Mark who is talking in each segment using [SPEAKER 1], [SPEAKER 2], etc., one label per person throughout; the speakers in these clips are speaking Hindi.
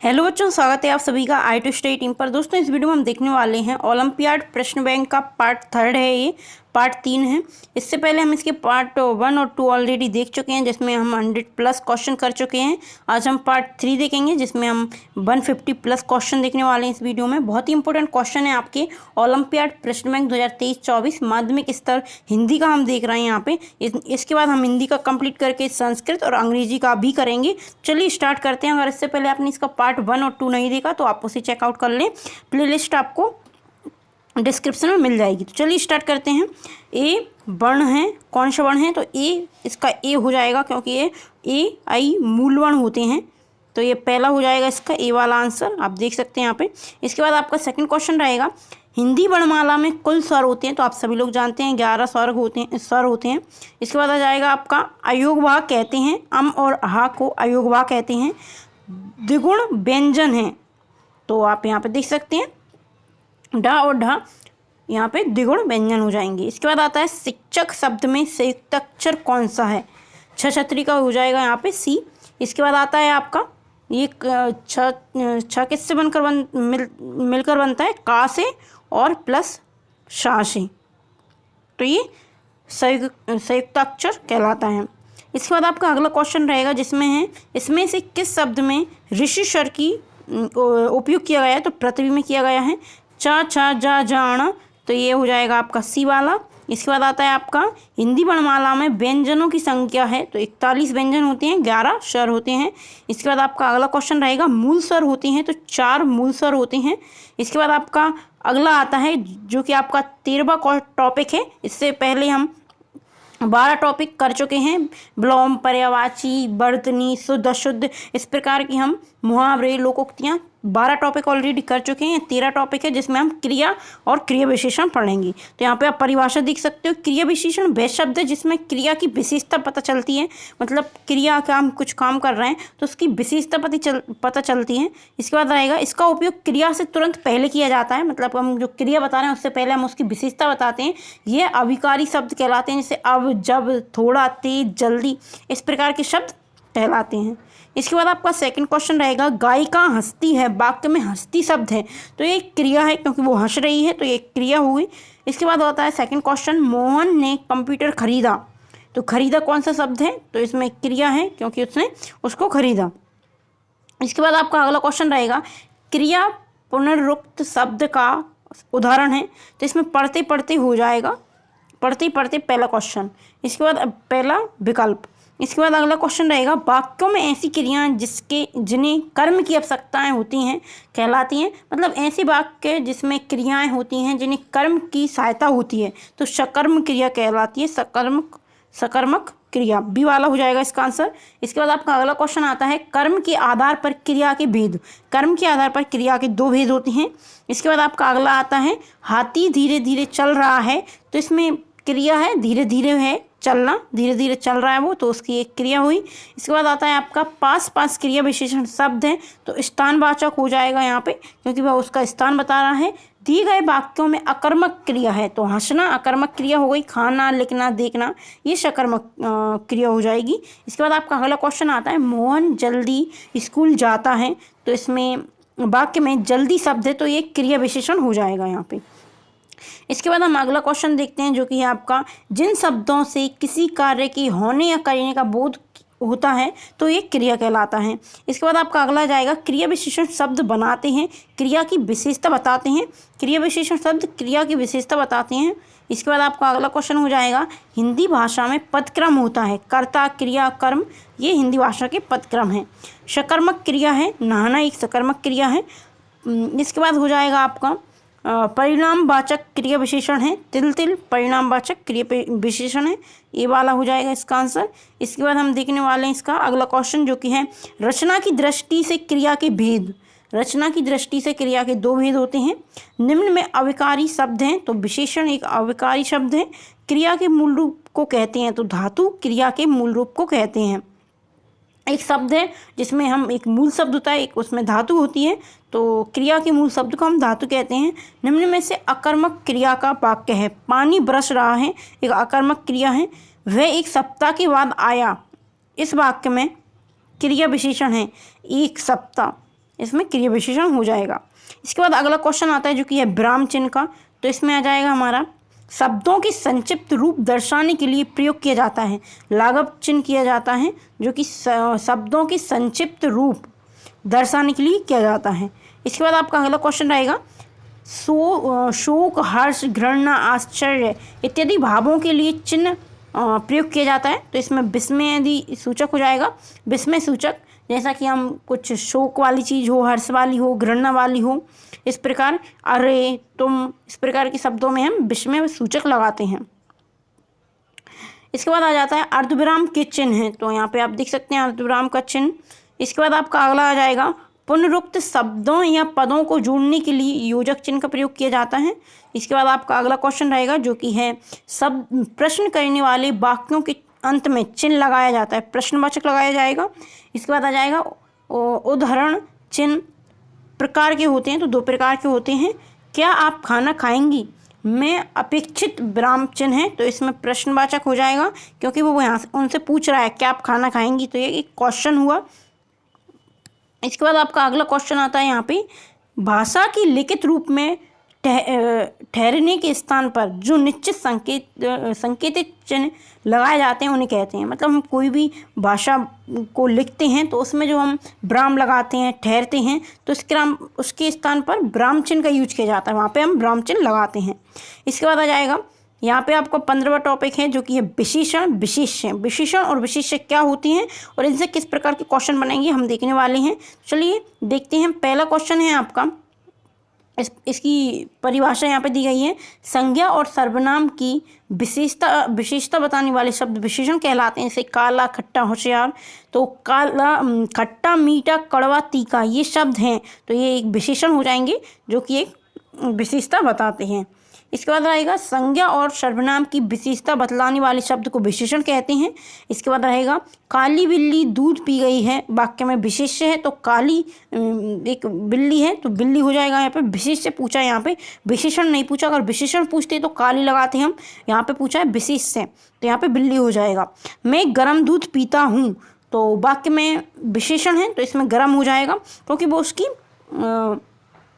[SPEAKER 1] हेलो बच्चों, स्वागत है आप सभी का आई टू स्टडी टीम पर। दोस्तों, इस वीडियो में हम देखने वाले हैं ओलंपियाड प्रश्न बैंक का पार्ट 3 है। ये पार्ट 3 है। इससे पहले हम इसके पार्ट 1 और 2 ऑलरेडी देख चुके हैं, जिसमें हम 100+ क्वेश्चन कर चुके हैं। आज हम पार्ट 3 देखेंगे, जिसमें हम 150+ क्वेश्चन देखने वाले हैं। इस वीडियो में बहुत ही इंपॉर्टेंट क्वेश्चन है आपके ओलंपियाड प्रश्न बैंक 2023-24 माध्यमिक स्तर हिंदी का हम देख रहे हैं यहाँ पे। इसके बाद हम हिंदी का कंप्लीट करके संस्कृत और अंग्रेजी का भी करेंगे। चलिए स्टार्ट करते हैं। अगर इससे पहले आपने इसका पार्ट 1 और 2 नहीं देखा तो आप उसे चेकआउट कर लें। प्लेलिस्ट आपको डिस्क्रिप्शन में मिल जाएगी। तो चलिए स्टार्ट करते हैं। ए वर्ण है, कौन सा वर्ण है? तो ए, इसका ए हो जाएगा, क्योंकि ये ए आई मूल वर्ण होते हैं। तो ये पहला हो जाएगा इसका ए वाला आंसर, आप देख सकते हैं यहाँ पे। इसके बाद आपका सेकंड क्वेश्चन रहेगा, हिंदी वर्णमाला में कुल स्वर होते हैं। तो आप सभी लोग जानते हैं 11 स्वर होते हैं। इसके बाद आ जाएगा आपका अयोगवाह कहते हैं, अम और हा को अयोगवाह कहते हैं। द्विगुण व्यंजन है, तो आप यहाँ पे देख सकते हैं ढ और ढ यहाँ पे द्विगुण व्यंजन हो जाएंगे। इसके बाद आता है शिक्षक शब्द में संयुक्त अक्षर कौन सा है? छतरी का हो जाएगा यहाँ पे सी। इसके बाद आता है आपका ये छ किससे मिलकर बनता है? का से और प्लस शा से, तो ये संयुक्ताक्षर कहलाता है। इसके बाद आपका अगला क्वेश्चन रहेगा, जिसमें है इसमें से किस शब्द में ऋषि स्वर की उपयोग किया गया है? तो पृथ्वी में किया गया है। चा छा जा जाना, तो ये हो जाएगा आपका सी वाला। इसके बाद आता है आपका हिंदी वर्णमाला में व्यंजनों की संख्या है, तो 41 व्यंजन होते हैं, 11 स्वर होते हैं। इसके बाद आपका अगला क्वेश्चन रहेगा, मूल स्वर होते हैं, तो 4 मूल स्वर होते हैं। इसके बाद आपका अगला आता है, जो कि आपका 13वां टॉपिक है। इससे पहले हम 12 टॉपिक कर चुके हैं। विलोम, पर्यायवाची, वर्तनी, शुद्ध अशुद्ध, इस प्रकार की हम मुहावरे, लोकोक्तियाँ 12 टॉपिक ऑलरेडी कर चुके हैं। 13 टॉपिक है, जिसमें हम क्रिया और क्रिया विशेषण पढ़ेंगे। तो यहाँ पे आप परिभाषा देख सकते हो। क्रिया विशेषण वह शब्द है जिसमें क्रिया की विशेषता पता चलती है। मतलब क्रिया का हम कुछ काम कर रहे हैं तो उसकी विशेषता पता चलती है। इसके बाद रहेगा, इसका उपयोग क्रिया से तुरंत पहले किया जाता है। मतलब हम जो क्रिया बता रहे हैं उससे पहले हम उसकी विशेषता बताते हैं। ये अविकारी शब्द कहलाते हैं, जैसे अब, जब, थोड़ा, तेज, जल्दी, इस प्रकार के शब्द कहलाते हैं। इसके बाद आपका सेकंड क्वेश्चन रहेगा, गायिका हंसती है, वाक्य में हंसती शब्द है, तो ये क्रिया है, क्योंकि वो हंस रही है, तो ये क्रिया हुई। इसके बाद होता है सेकंड क्वेश्चन, मोहन ने कंप्यूटर खरीदा, तो खरीदा कौन सा शब्द है? तो इसमें क्रिया है, क्योंकि उसने उसको खरीदा। इसके बाद आपका अगला क्वेश्चन रहेगा, क्रिया पुनरुक्त शब्द का उदाहरण है, तो इसमें पढ़ते पढ़ते हो जाएगा, पढ़ते पढ़ते पहला क्वेश्चन। इसके बाद पहला विकल्प। इसके बाद अगला क्वेश्चन रहेगा, वाक्यों में ऐसी क्रियाएं जिन्हें कर्म की आवश्यकताएं होती हैं कहलाती हैं। मतलब ऐसे वाक्य जिसमें क्रियाएं होती हैं जिन्हें कर्म की सहायता होती है, तो सकर्म क्रिया कहलाती है। सकर्मक क्रिया बी वाला हो जाएगा इसका आंसर। इसके बाद आपका अगला क्वेश्चन आता है, कर्म के आधार पर क्रिया के भेद। कर्म के आधार पर क्रिया के 2 भेद होते हैं। इसके बाद आपका अगला आता है, हाथी धीरे धीरे चल रहा है, तो इसमें क्रिया है, धीरे धीरे है चलना, धीरे धीरे चल रहा है वो, तो उसकी एक क्रिया हुई। इसके बाद आता है आपका पास क्रिया विशेषण शब्द है, तो स्थानवाचक हो जाएगा यहाँ पे, क्योंकि वह उसका स्थान बता रहा है। दिए गए वाक्यों में अकर्मक क्रिया है, तो हंसना अकर्मक क्रिया हो गई, खाना, लिखना, देखना ये सकर्मक क्रिया हो जाएगी। इसके बाद आपका अगला क्वेश्चन आता है, मोहन जल्दी स्कूल जाता है, तो इसमें वाक्य में जल्दी शब्द है, तो ये क्रिया विशेषण हो जाएगा यहाँ पे। इसके बाद हम अगला क्वेश्चन देखते हैं, जो कि है आपका, जिन शब्दों से किसी कार्य के होने या करने का बोध होता है, तो ये क्रिया कहलाता है। इसके बाद आपका अगला जाएगा, क्रिया विशेषण शब्द बनाते हैं, क्रिया की विशेषता बताते हैं। क्रिया विशेषण शब्द क्रिया की विशेषता बताते हैं। इसके बाद आपका अगला क्वेश्चन हो जाएगा, हिंदी भाषा में पदक्रम होता है, कर्ता, क्रिया, कर्म, ये हिंदी भाषा के पदक्रम है। सकर्मक क्रिया है, नहाना एक सकर्मक क्रिया है। इसके बाद हो जाएगा आपका परिणामवाचक क्रिया विशेषण है, तिल तिल परिणामवाचक क्रिया विशेषण है, ये वाला हो जाएगा इसका आंसर। इसके बाद हम देखने वाले हैं इसका अगला क्वेश्चन, जो कि है, रचना की दृष्टि से क्रिया के भेद। रचना की दृष्टि से क्रिया के 2 भेद होते हैं। निम्न में अविकारी शब्द हैं, तो विशेषण एक अविकारी शब्द है। क्रिया के मूल रूप को कहते हैं, तो धातु क्रिया के मूल रूप को कहते हैं। एक शब्द है जिसमें हम एक मूल शब्द होता है, एक उसमें धातु होती है, तो क्रिया के मूल शब्द को हम धातु कहते हैं। निम्न में से अकर्मक क्रिया का वाक्य है, पानी बरस रहा है, एक अकर्मक क्रिया है। वह 1 सप्ताह के बाद आया, इस वाक्य में क्रिया विशेषण है एक सप्ताह। इसमें क्रिया विशेषण हो जाएगा। इसके बाद अगला क्वेश्चन आता है जो कि है विराम चिन्ह का। तो इसमें आ जाएगा हमारा शब्दों की संक्षिप्त रूप दर्शाने के लिए प्रयोग किया जाता है, लाघव चिन्ह किया जाता है जो कि शब्दों की संक्षिप्त रूप दर्शाने के लिए किया जाता है। इसके बाद आपका अगला क्वेश्चन रहेगा शोक, हर्ष, घृणा, आश्चर्य इत्यादि भावों के लिए चिन्ह प्रयोग किया जाता है। तो इसमें विस्मय आदि सूचक हो जाएगा, विस्मय सूचक, जैसा कि हम कुछ शोक वाली चीज़ हो, हर्ष वाली हो, घृणा वाली हो, इस प्रकार अरे तुम, इस प्रकार के शब्दों में हम विस्मय सूचक लगाते हैं। इसके बाद आ जाता है अर्धविराम के चिन्ह हैं। तो यहाँ पे आप देख सकते हैं अर्धविराम का चिन्ह। इसके बाद आपका अगला आ जाएगा पुनरुक्त शब्दों या पदों को जोड़ने के लिए योजक चिन्ह का प्रयोग किया जाता है। इसके बाद आपका अगला क्वेश्चन रहेगा जो कि है सब प्रश्न करने वाले वाक्यों के अंत में चिन्ह लगाया जाता है, प्रश्नवाचक लगाया जाएगा। इसके बाद आ जाएगा उदाहरण चिन्ह प्रकार के होते हैं। तो 2 प्रकार के होते हैं, क्या आप खाना खाएंगी में अपेक्षित विराम चिन्ह है। तो इसमें प्रश्नवाचक हो जाएगा क्योंकि वो यहाँ से उनसे पूछ रहा है क्या आप खाना खाएंगी, तो ये एक क्वेश्चन हुआ। इसके बाद आपका अगला क्वेश्चन आता है यहाँ पे भाषा की लिखित रूप में ठहरने के स्थान पर जो निश्चित संकेतित चिन्ह लगाए जाते हैं उन्हें कहते हैं। मतलब हम कोई भी भाषा को लिखते हैं तो उसमें जो हम विराम लगाते हैं, ठहरते हैं, तो उसके स्थान पर विराम चिन्ह का यूज किया जाता है, वहाँ पे हम विराम चिन्ह लगाते हैं। इसके बाद आ जाएगा यहाँ पे आपका 15वां टॉपिक है जो कि है विशेषण, विशेष्य। विशेषण और विशेष्य क्या होती हैं और इनसे किस प्रकार के क्वेश्चन बनेंगे हम देखने वाले हैं। चलिए देखते हैं। पहला क्वेश्चन है आपका, इसकी परिभाषा यहाँ पे दी गई है, संज्ञा और सर्वनाम की विशेषता बताने वाले शब्द विशेषण कहलाते हैं। जैसे काला, खट्टा, होशियार। तो काला, खट्टा, मीठा, कड़वा, तीखा ये शब्द हैं तो ये एक विशेषण हो जाएंगे जो कि एक विशेषता बताते हैं। इसके बाद रहेगा संज्ञा और सर्वनाम की विशेषता बतलाने वाले शब्द को विशेषण कहते हैं। इसके बाद रहेगा काली बिल्ली दूध पी गई है, वाक्य में विशेष्य है तो काली एक बिल्ली है तो बिल्ली हो जाएगा। यहाँ पे विशेष्य पूछा है, यहाँ पे विशेषण नहीं पूछा। अगर विशेषण पूछते तो काली लगाते हम, यहाँ पे पूछा है विशेष्य तो यहाँ पे बिल्ली हो जाएगा। मैं गर्म दूध पीता हूँ तो वाक्य में विशेषण है तो इसमें गर्म हो जाएगा क्योंकि वो उसकी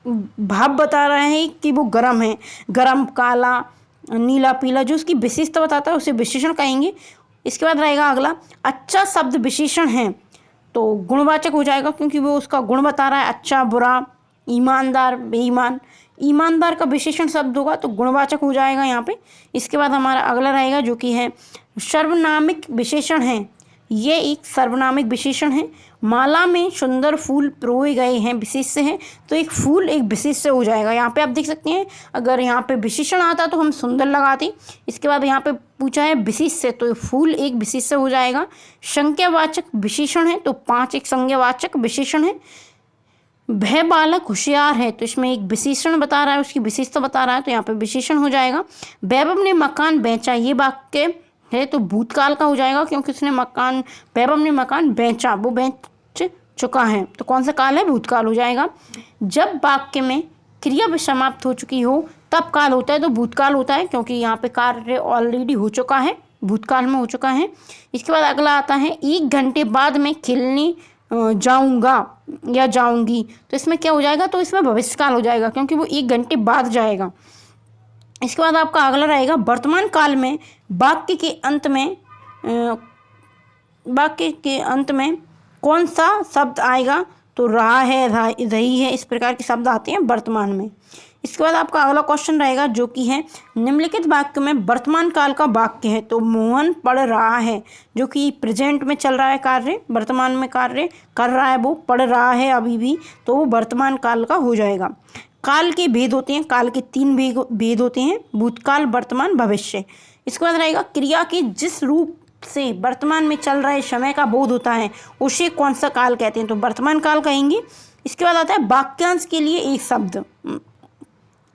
[SPEAKER 1] भाव बता रहा है कि वो गर्म है। गर्म, काला, नीला, पीला जो उसकी विशेषता बताता है उसे विशेषण कहेंगे। इसके बाद रहेगा अगला अच्छा शब्द विशेषण है तो गुणवाचक हो जाएगा क्योंकि वो उसका गुण बता रहा है, अच्छा, बुरा, ईमानदार, बेईमान। ईमानदार का विशेषण शब्द होगा तो गुणवाचक हो जाएगा यहाँ पे। इसके बाद हमारा अगला रहेगा जो कि है सर्वनामिक विशेषण है। ये एक सर्वनामिक विशेषण है। माला में सुंदर फूल पिरोए गए हैं विशेष्य है तो एक फूल एक विशेष्य हो जाएगा। यहाँ पे आप देख सकते हैं अगर यहाँ पे विशेषण आता तो हम सुंदर लगाते। इसके बाद यहाँ पे पूछा है विशेष्य तो फूल एक विशेष्य हो जाएगा। संज्ञावाचक विशेषण है तो 5 एक संज्ञावाचक विशेषण है। वह बालक होशियार है तो इसमें एक विशेषण बता रहा है, उसकी विशेषता बता रहा है तो यहाँ पे विशेषण हो जाएगा। वैभव ने मकान बेचा ये वाक्य है तो भूतकाल का हो जाएगा क्योंकि उसने वैभव ने मकान बेचा, वो बेच चुका है तो कौन सा काल है, भूतकाल हो जाएगा। जब वाक्य में क्रिया समाप्त हो चुकी हो तब काल होता है तो भूतकाल होता है क्योंकि यहाँ पे कार्य ऑलरेडी हो चुका है, भूतकाल में हो चुका है। इसके बाद अगला आता है 1 घंटे बाद मैं खेलने जाऊंगा या जाऊंगी तो इसमें क्या हो जाएगा, तो इसमें भविष्यकाल हो जाएगा क्योंकि वो 1 घंटे बाद जाएगा। इसके बाद आपका अगला रहेगा वर्तमान काल में वाक्य के अंत में कौन सा शब्द आएगा, तो रहा है, रही है, इस प्रकार के शब्द आते हैं वर्तमान में। इसके बाद आपका अगला क्वेश्चन रहेगा जो कि है निम्नलिखित वाक्य में वर्तमान काल का वाक्य है तो मोहन पढ़ रहा है जो कि प्रेजेंट में चल रहा है कार्य, वर्तमान में कार्य कर रहा है, वो पढ़ रहा है अभी भी तो वो वर्तमान काल का हो जाएगा। काल के भेद होते हैं, काल के 3 भेद होते हैं, भूतकाल, वर्तमान, भविष्य। इसके बाद रहेगा क्रिया के जिस रूप से वर्तमान में चल रहे समय का बोध होता है उसे कौन सा काल कहते हैं, तो वर्तमान काल कहेंगे। इसके बाद आता है वाक्यांश के लिए एक शब्द।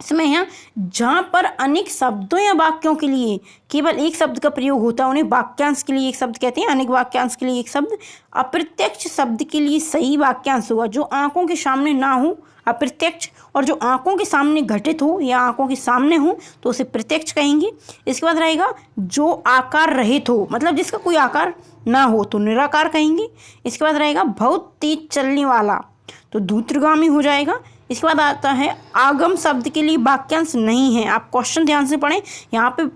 [SPEAKER 1] इसमें यहाँ जहाँ पर अनेक शब्दों या वाक्यों के लिए केवल एक शब्द का प्रयोग होता है उन्हें वाक्यांश के लिए एक शब्द कहते हैं, अनेक वाक्यांश के लिए एक शब्द। अप्रत्यक्ष शब्द के लिए सही वाक्यांश होगा जो आंखों के सामने ना हो, अप्रत्यक्ष, और जो आंखों के सामने घटित हो या आंखों के सामने हो तो उसे प्रत्यक्ष कहेंगे। इसके बाद रहेगा जो आकार रहित हो, मतलब जिसका कोई आकार ना हो तो निराकार कहेंगे। इसके बाद रहेगा बहुत तेज चलने वाला तो दूत्रगामी हो जाएगा। इसके बाद आता है आगम शब्द के लिए वाक्यांश नहीं है। आप क्वेश्चन ध्यान से पढ़ें, यहाँ पे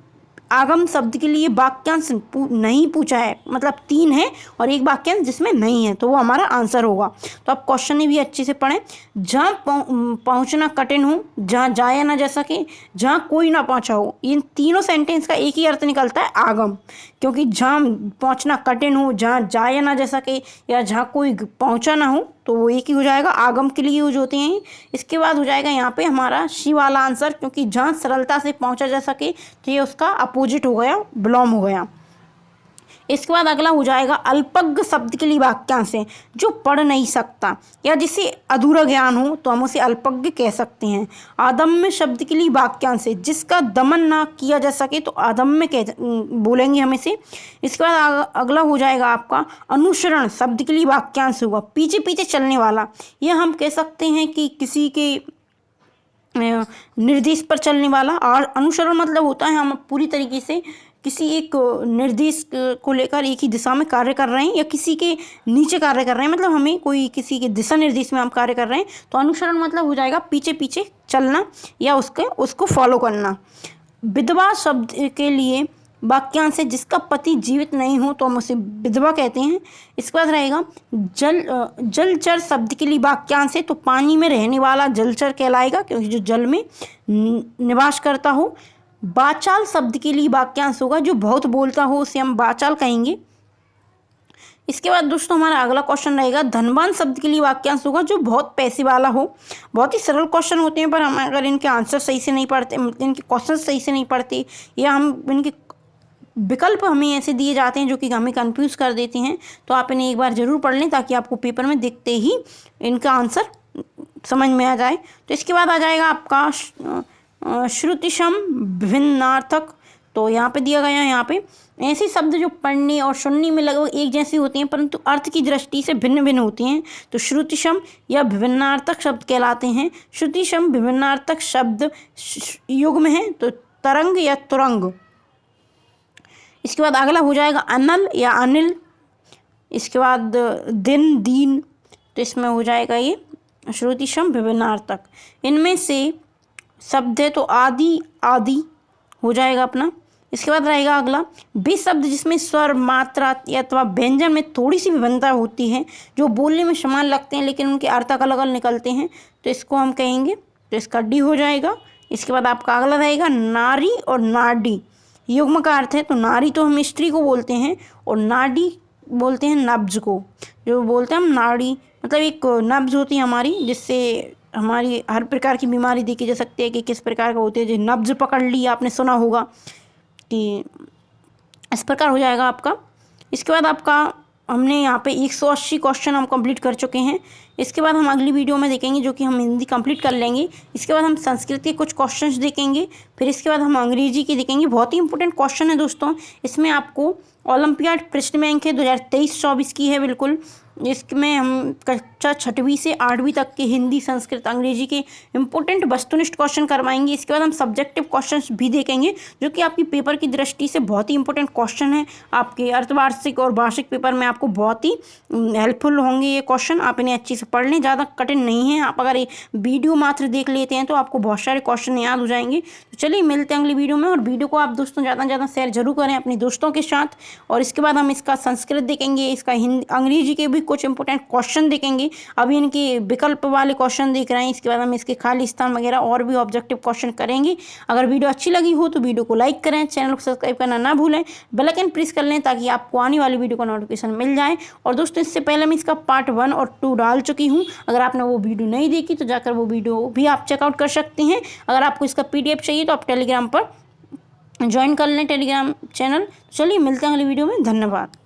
[SPEAKER 1] आगम शब्द के लिए वाक्यांश नहीं पूछा है, मतलब 3 है और एक वाक्यांश जिसमें नहीं है, तो वो हमारा आंसर होगा। तो आप क्वेश्चन भी अच्छे से पढ़ें। जहाँ पहुँचना कठिन हो, जहाँ जाया ना जा सके, जहाँ कोई ना पहुँचा हो, इन तीनों सेंटेंस का एक ही अर्थ निकलता है आगम। क्योंकि जहाँ पहुँचना कठिन हो, जहाँ जाया ना जा सके या जहाँ कोई पहुँचा ना हो, तो वो एक ही हो जाएगा, आगम के लिए यूज होते हैं। इसके बाद हो जाएगा यहाँ पे हमारा सी वाला आंसर, क्योंकि जहाँ सरलता से पहुँचा जा सके, तो ये उसका अपोजिट हो गया, विलोम हो गया। इसके बाद अगला हो जाएगा अल्पज्ञ शब्द के लिए वाक्यांश है, जो पढ़ नहीं सकता या जिसे अधूरा ज्ञान हो, तो हम उसे अल्पज्ञ कह सकते हैं। अदम्य शब्द के लिए वाक्यांश है, जिसका दमन ना किया जा सके, तो अदम्य बोलेंगे हम इसे। इसके बाद अगला हो जाएगा आपका अनुसरण शब्द के लिए वाक्यांश होगा, पीछे पीछे चलने वाला। यह हम कह सकते हैं कि किसी के निर्देश पर चलने वाला। और अनुसरण मतलब होता है हम पूरी तरीके से किसी एक निर्देश को लेकर एक ही दिशा में कार्य कर रहे हैं या किसी के नीचे कार्य कर रहे हैं, मतलब हमें कोई किसी के दिशा निर्देश में हम कार्य कर रहे हैं, तो अनुसरण मतलब हो जाएगा पीछे पीछे चलना या उसको फॉलो करना। विधवा शब्द के लिए वाक्यांश है, जिसका पति जीवित नहीं हो, तो हम उसे विधवा कहते हैं। इसके बाद रहेगा जलचर शब्द के लिए वाक्यांश है, तो पानी में रहने वाला जलचर कहलाएगा, क्योंकि जो जल में निवास करता हो। वाचाल शब्द के लिए वाक्यांश होगा, जो बहुत बोलता हो, उसे हम वाचाल कहेंगे। इसके बाद दोस्तों हमारा अगला क्वेश्चन रहेगा धनवान शब्द के लिए वाक्यांश होगा, जो बहुत पैसे वाला हो। बहुत ही सरल क्वेश्चन होते हैं, पर हम अगर इनके आंसर सही से नहीं पढ़ते, इनके क्वेश्चन सही से नहीं पढ़ते, या हम इनके विकल्प हमें ऐसे दिए जाते हैं जो कि हमें कंफ्यूज कर देते हैं, तो आप इन्हें एक बार ज़रूर पढ़ लें, ताकि आपको पेपर में देखते ही इनका आंसर समझ में आ जाए। तो इसके बाद आ जाएगा आपका श्रुतिशम भिन्नार्थक। तो यहाँ पे दिया गया है, यहाँ पे ऐसे शब्द जो पढ़ने और सुनने में लगभग एक जैसे होते हैं, परंतु अर्थ की दृष्टि से भिन्न भिन्न होते हैं, तो श्रुतिशम या विभिन्नार्थक शब्द कहलाते हैं। श्रुतिशम विभिन्नार्थक शब्द युग्म है, तो तरंग या तुरंग। इसके बाद अगला हो जाएगा अनल या अनिल। इसके बाद दिन दीन, तो इसमें हो जाएगा ये श्रुतिशम विभिन्नार्थक। इनमें से शब्द है तो आदि आदि हो जाएगा अपना। इसके बाद रहेगा अगला वे शब्द जिसमें स्वर मात्रा अथवा व्यंजन में थोड़ी सी विभिन्नता होती है, जो बोलने में समान लगते हैं लेकिन उनके अर्थ अलग अलग निकलते हैं, तो इसको हम कहेंगे, तो इसका डी हो जाएगा। इसके बाद आपका अगला रहेगा नारी और नाडी। युग्म का अर्थ है, तो नारी तो हम स्त्री को बोलते हैं और नाडी बोलते हैं नब्ज को। जो बोलते हैं हम नाड़ी, मतलब एक नब्ज होती है हमारी, जिससे हमारी हर प्रकार की बीमारी देखी जा सकती है कि किस प्रकार का होती है। जो नब्ज पकड़ ली, आपने सुना होगा कि इस प्रकार हो जाएगा आपका। इसके बाद आपका हमने यहाँ पे 180 क्वेश्चन हम कंप्लीट कर चुके हैं। इसके बाद हम अगली वीडियो में देखेंगे, जो कि हम हिंदी कंप्लीट कर लेंगे। इसके बाद हम संस्कृत के कुछ क्वेश्चंस देखेंगे, फिर इसके बाद हम अंग्रेजी के देखेंगे। बहुत ही इंपॉर्टेंट क्वेश्चन है दोस्तों, इसमें आपको ओलंपियाड प्रश्न बैंक है 2023-24 की है बिल्कुल। इसमें हम कक्षा 6वीं से 8वीं तक के हिंदी, संस्कृत, अंग्रेजी के इंपॉर्टेंट वस्तुनिष्ठ क्वेश्चन करवाएंगे। इसके बाद हम सब्जेक्टिव क्वेश्चंस भी देखेंगे, जो कि आपकी पेपर की दृष्टि से बहुत ही इंपॉर्टेंट क्वेश्चन है। आपके अर्धवार्षिक और वार्षिक पेपर में आपको बहुत ही हेल्पफुल होंगे ये क्वेश्चन। आप इन्हें अच्छे से पढ़ लें, ज़्यादा कठिन नहीं है। आप अगर ये वीडियो मात्र देख लेते हैं तो आपको बहुत सारे क्वेश्चन याद हो जाएंगे। तो चलिए मिलते हैं अगली वीडियो में, और वीडियो को आप दोस्तों ज़्यादा से ज़्यादा शेयर जरूर करें अपने दोस्तों के साथ। और इसके बाद हम इसका संस्कृत देखेंगे, इसका हिंदी, अंग्रेजी के भी कुछ इंपॉर्टेंट क्वेश्चन देखेंगे। अभी इनके विकल्प वाले क्वेश्चन देख रहे हैं, इसके बाद हम इसके खाली स्थान वगैरह और भी ऑब्जेक्टिव क्वेश्चन करेंगे। अगर वीडियो अच्छी लगी हो तो वीडियो को लाइक करें, चैनल को सब्सक्राइब करना ना भूलें, बेल आइकन प्रेस कर लें ताकि आपको आने वाली वीडियो का नोटिफिकेशन मिल जाए। और दोस्तों इससे पहले मैं इसका पार्ट 1 और 2 डाल चुकी हूँ, अगर आपने वो वीडियो नहीं देखी तो जाकर वो वीडियो भी आप चेकआउट कर सकते हैं। अगर आपको इसका PDF चाहिए तो आप टेलीग्राम पर ज्वाइन कर लें, टेलीग्राम चैनल। चलिए मिलते हैं अगली वीडियो में, धन्यवाद।